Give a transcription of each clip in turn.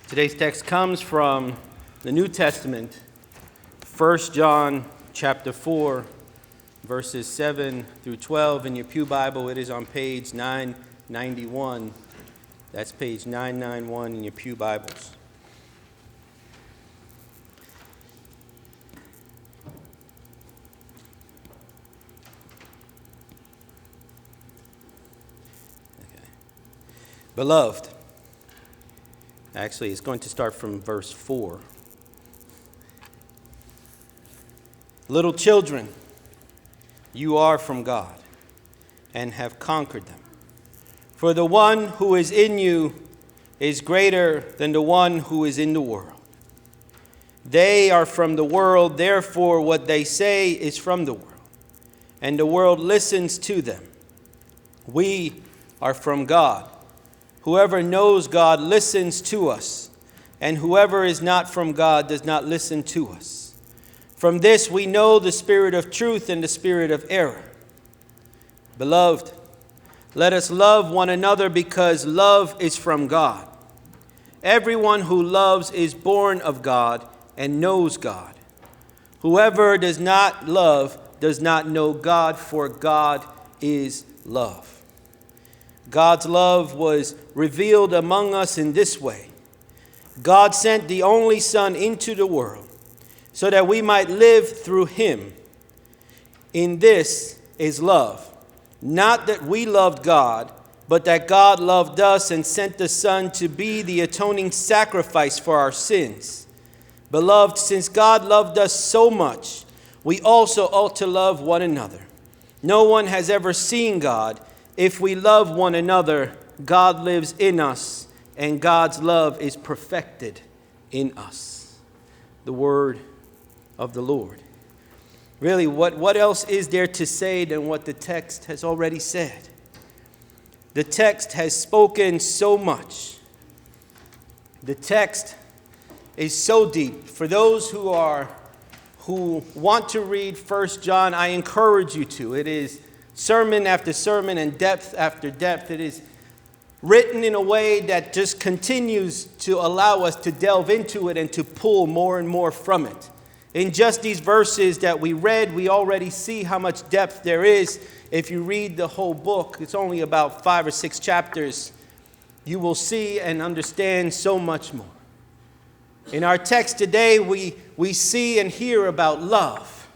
Today's text comes from the New Testament, 1 John chapter 4, verses 7 through 12. In your pew Bible, it is on page 991. That's page 991 in your pew Bibles. Okay. Beloved, actually, it's going to start from verse 4. Little children, you are from God and have conquered them. For the one who is in you is greater than the one who is in the world. They are from the world, therefore what they say is from the world, and the world listens to them. We are from God. Whoever knows God listens to us, and whoever is not from God does not listen to us. From this we know the spirit of truth and the spirit of error. Beloved, let us love one another because love is from God. Everyone who loves is born of God and knows God. Whoever does not love does not know God, for God is love. God's love was revealed among us in this way. God sent the only Son into the world so that we might live through him. In this is love. Not that we loved God, but that God loved us and sent the Son to be the atoning sacrifice for our sins. Beloved, since God loved us so much, we also ought to love one another. No one has ever seen God. If we love one another, God lives in us, and God's love is perfected in us. The word of the Lord. Really, what else is there to say than what the text has already said? The text has spoken so much. The text is so deep. For those who want to read 1 John, I encourage you to. It is sermon after sermon and depth after depth. It is written in a way that just continues to allow us to delve into it and to pull more and more from it. In just these verses that we read, we already see how much depth there is. If you read the whole book, it's only about 5 or 6 chapters. You will see and understand so much more. In our text today, we see and hear about love.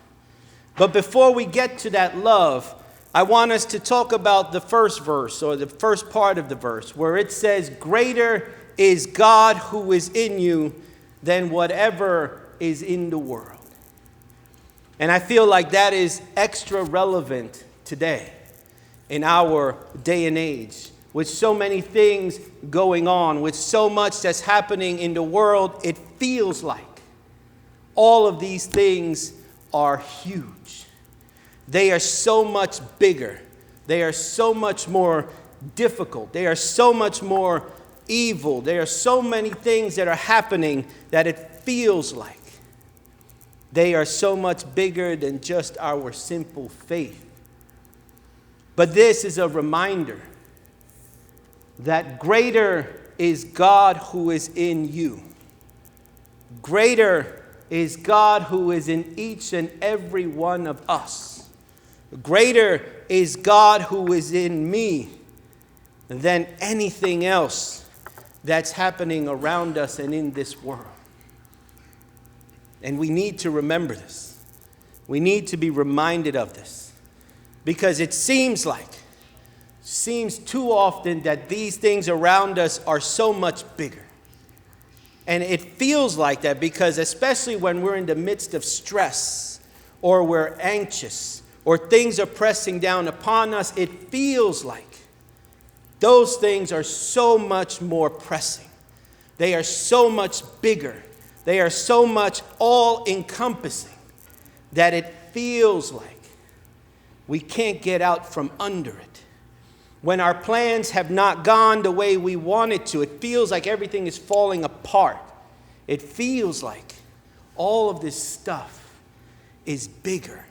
But before we get to that love, I want us to talk about the first verse, or the first part of the verse, where it says, "Greater is God who is in you than whatever is in the world." And I feel like that is extra relevant today, in our day and age, with so many things going on, with so much that's happening in the world. It feels like all of these things are huge. They are so much bigger. They are so much more difficult. They are so much more evil. There are so many things that are happening that it feels like they are so much bigger than just our simple faith. But this is a reminder that greater is God who is in you. Greater is God who is in each and every one of us. Greater is God who is in me than anything else that's happening around us and in this world. And we need to remember this. We need to be reminded of this. Because it seems too often that these things around us are so much bigger. And it feels like that because especially when we're in the midst of stress or we're anxious or things are pressing down upon us, it feels like those things are so much more pressing. They are so much bigger. They are so much all-encompassing that it feels like we can't get out from under it. When our plans have not gone the way we want it to, it feels like everything is falling apart. It feels like all of this stuff is bigger.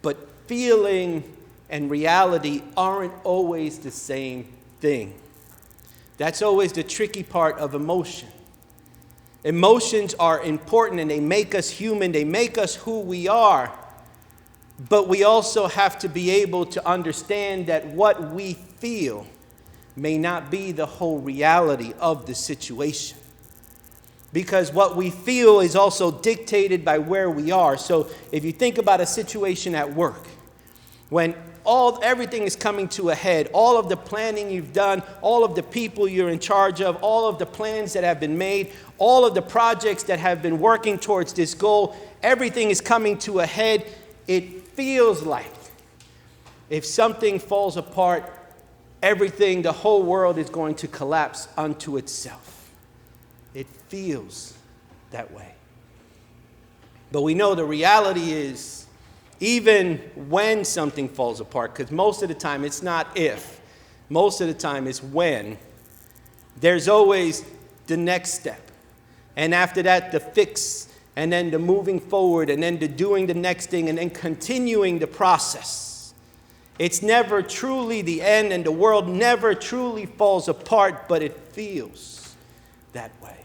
But feeling and reality aren't always the same thing. That's always the tricky part of emotion. Emotions are important and they make us human. They make us who we are. But we also have to be able to understand that what we feel may not be the whole reality of the situation. Because what we feel is also dictated by where we are. So if you think about a situation at work, when everything is coming to a head, all of the planning you've done, all of the people you're in charge of, all of the plans that have been made, all of the projects that have been working towards this goal, everything is coming to a head. It feels like if something falls apart, everything, the whole world is going to collapse unto itself. It feels that way. But we know the reality is, even when something falls apart, because most of the time it's not if, most of the time it's when, there's always the next step. And after that, the fix, and then the moving forward, and then the doing the next thing, and then continuing the process. It's never truly the end, and the world never truly falls apart, but it feels that way.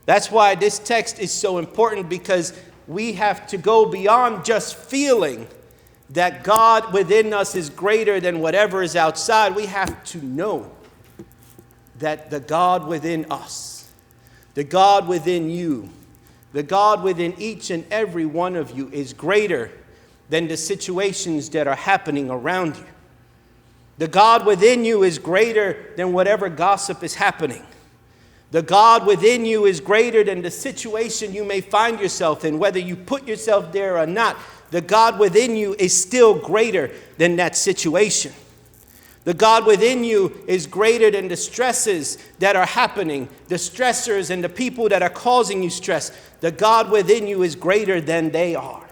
That's why this text is so important, because we have to go beyond just feeling that God within us is greater than whatever is outside. We have to know that the God within us, the God within you, the God within each and every one of you is greater than the situations that are happening around you. The God within you is greater than whatever gossip is happening. The God within you is greater than the situation you may find yourself in, whether you put yourself there or not. The God within you is still greater than that situation. The God within you is greater than the stresses that are happening, the stressors and the people that are causing you stress. The God within you is greater than they are.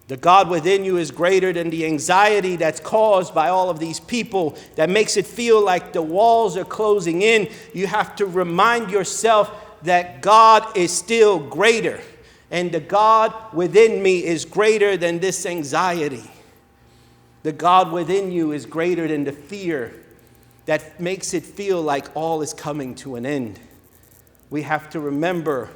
The God within you is greater than the anxiety that's caused by all of these people that makes it feel like the walls are closing in. You have to remind yourself that God is still greater, and the God within me is greater than this anxiety. The God within you is greater than the fear that makes it feel like all is coming to an end. We have to remember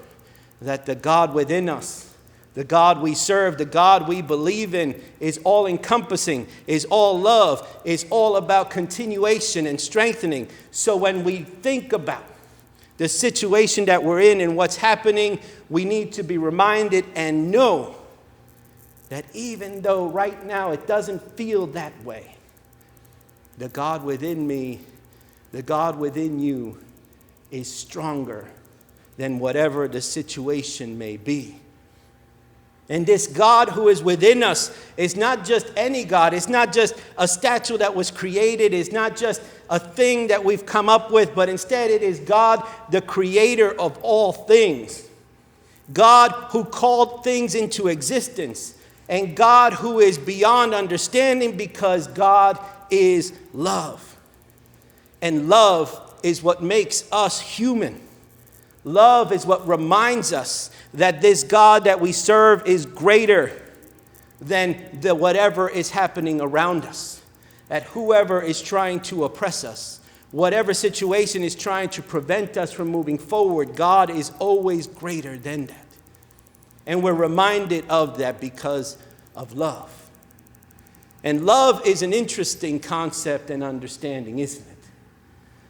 that the God within us, the God we serve, the God we believe in, is all-encompassing, is all love, is all about continuation and strengthening. So when we think about the situation that we're in and what's happening, we need to be reminded and know that even though right now it doesn't feel that way, the God within me, the God within you, is stronger than whatever the situation may be. And this God who is within us is not just any God. It's not just a statue that was created. It's not just a thing that we've come up with, but instead it is God, the creator of all things. God who called things into existence. And God who is beyond understanding, because God is love. And love is what makes us human. Love is what reminds us that this God that we serve is greater than whatever is happening around us. That whoever is trying to oppress us, whatever situation is trying to prevent us from moving forward, God is always greater than that. And we're reminded of that because of love. And love is an interesting concept and understanding, isn't it?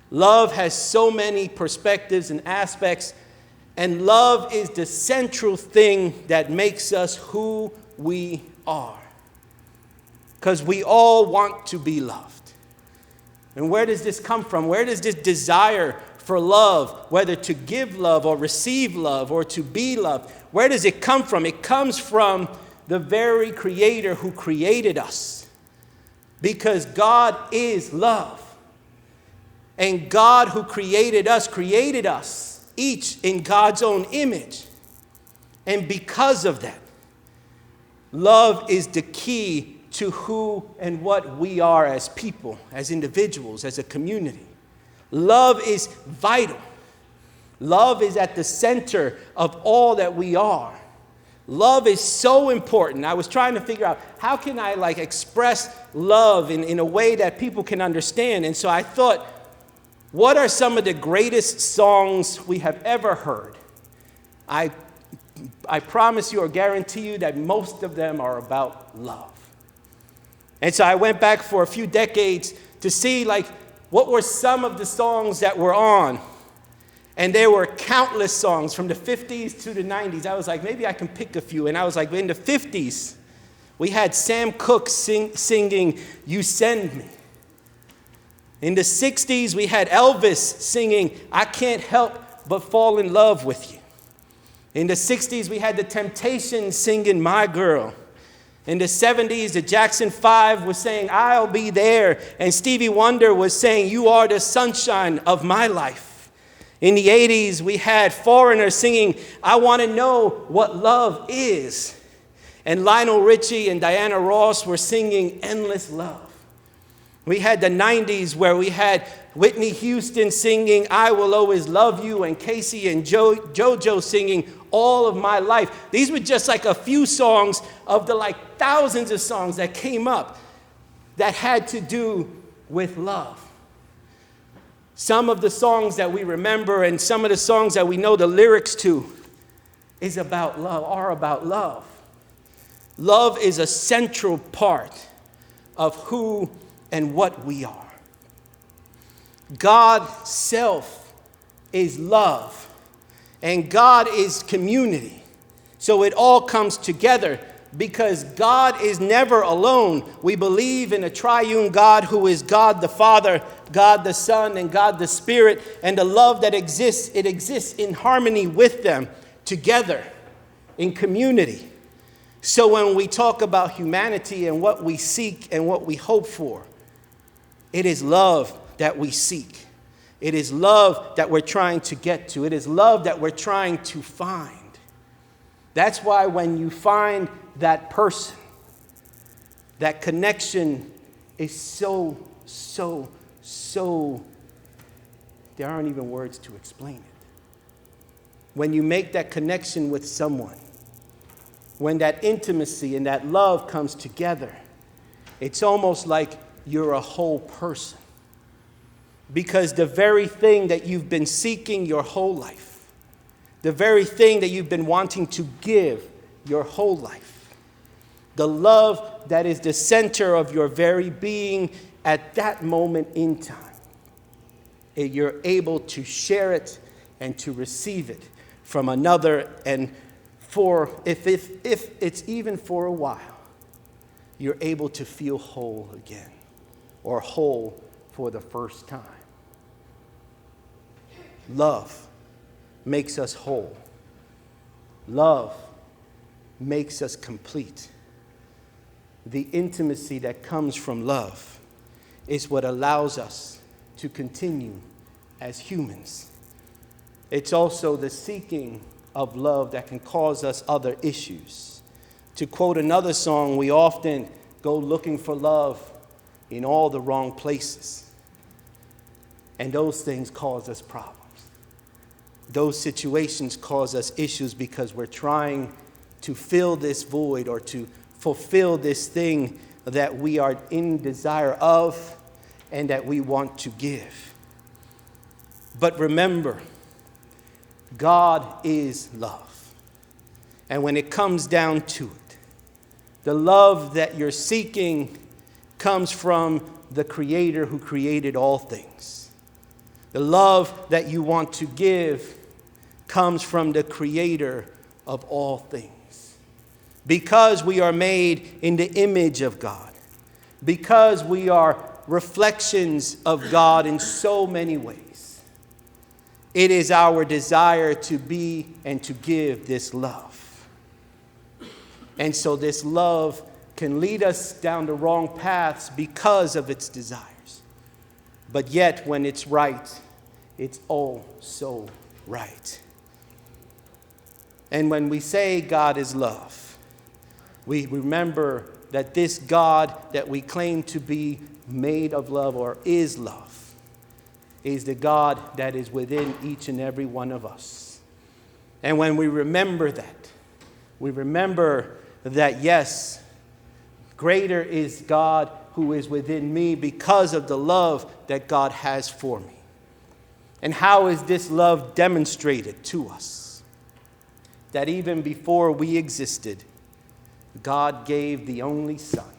Love has so many perspectives and aspects, and love is the central thing that makes us who we are. Because we all want to be loved. And where does this come from? Where does this desire for love, whether to give love or receive love or to be loved, where does it come from? It comes from the very Creator who created us. Because God is love. And God who created us each in God's own image. And because of that, love is the key to who and what we are as people, as individuals, as a community. Love is vital. Love is at the center of all that we are. Love is so important. I was trying to figure out, how can I express love in a way that people can understand? And so I thought, What are some of the greatest songs we have ever heard? I promise you or guarantee you that most of them are about love. And so I went back for a few decades to see what were some of the songs that were on. And there were countless songs from the 50s to the 90s. I was like, maybe I can pick a few. And I was like, in the 50s, we had Sam Cooke singing You Send Me. In the 60s, we had Elvis singing I Can't Help But Fall in Love with You. In the 60s, we had the Temptations singing My Girl. In the 70s, the Jackson 5 was saying I'll Be There. And Stevie Wonder was saying You Are the Sunshine of My Life. In the 80s, we had Foreigner singing I Want to Know What Love Is. And Lionel Richie and Diana Ross were singing Endless Love. We had the 90s where we had Whitney Houston singing I Will Always Love You, and Casey and JoJo singing All of My Life. These were just a few songs of the thousands of songs that came up that had to do with love. Some of the songs that we remember and some of the songs that we know the lyrics to are about love. Love is a central part of who and what we are. God's self is love, and God is community. So it all comes together because God is never alone. We believe in a triune God who is God the Father, God the Son, and God the Spirit, and the love that exists, it exists in harmony with them together in community. So when we talk about humanity and what we seek and what we hope for, it is love that we seek. It is love that we're trying to get to. It is love that we're trying to find. That's why when you find that person, that connection is so, there aren't even words to explain it. When you make that connection with someone, when that intimacy and that love comes together, it's almost like you're a whole person. Because the very thing that you've been seeking your whole life, the very thing that you've been wanting to give your whole life, the love that is the center of your very being at that moment in time, you're able to share it and to receive it from another, and if it's even for a while, you're able to feel whole again, or whole for the first time. Love makes us whole. Love makes us complete. The intimacy that comes from love is what allows us to continue as humans. It's also the seeking of love that can cause us other issues. To quote another song, we often go looking for love in all the wrong places. And those things cause us problems. Those situations cause us issues because we're trying to fill this void or to fulfill this thing that we are in desire of and that we want to give. But remember, God is love. And when it comes down to it, the love that you're seeking comes from the Creator who created all things. The love that you want to give comes from the Creator of all things. Because we are made in the image of God. Because we are reflections of God in so many ways. It is our desire to be and to give this love. And so this love can lead us down the wrong paths because of its desires. But yet, when it's right, it's all so right. And when we say God is love, we remember that this God that we claim to be made of love or is love is the God that is within each and every one of us. And when we remember that, we remember that, yes, greater is God who is within me because of the love that God has for me. And how is this love demonstrated to us? That even before we existed, God gave the only Son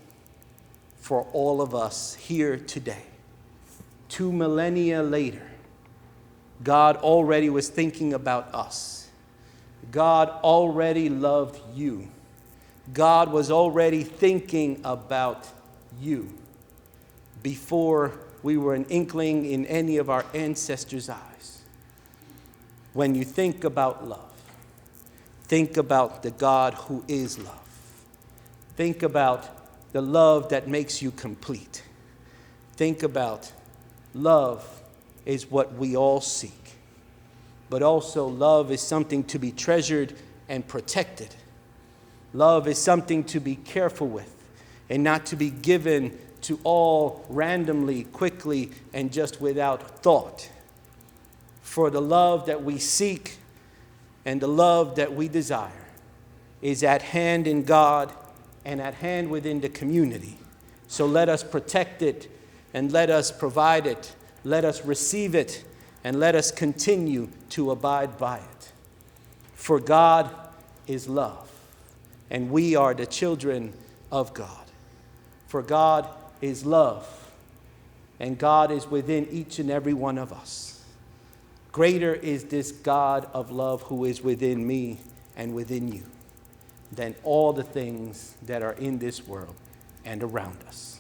for all of us here today. 2 millennia later, God already was thinking about us. God already loved you. God was already thinking about you before we were an inkling in any of our ancestors' eyes. When you think about love, think about the God who is love. Think about the love that makes you complete. Think about love is what we all seek. But also love is something to be treasured and protected. Love is something to be careful with and not to be given to all randomly, quickly, and just without thought. For the love that we seek and the love that we desire is at hand in God and at hand within the community. So let us protect it and let us provide it. Let us receive it and let us continue to abide by it. For God is love, and we are the children of God. For God is love, and God is within each and every one of us. Greater is this God of love who is within me and within you than all the things that are in this world and around us.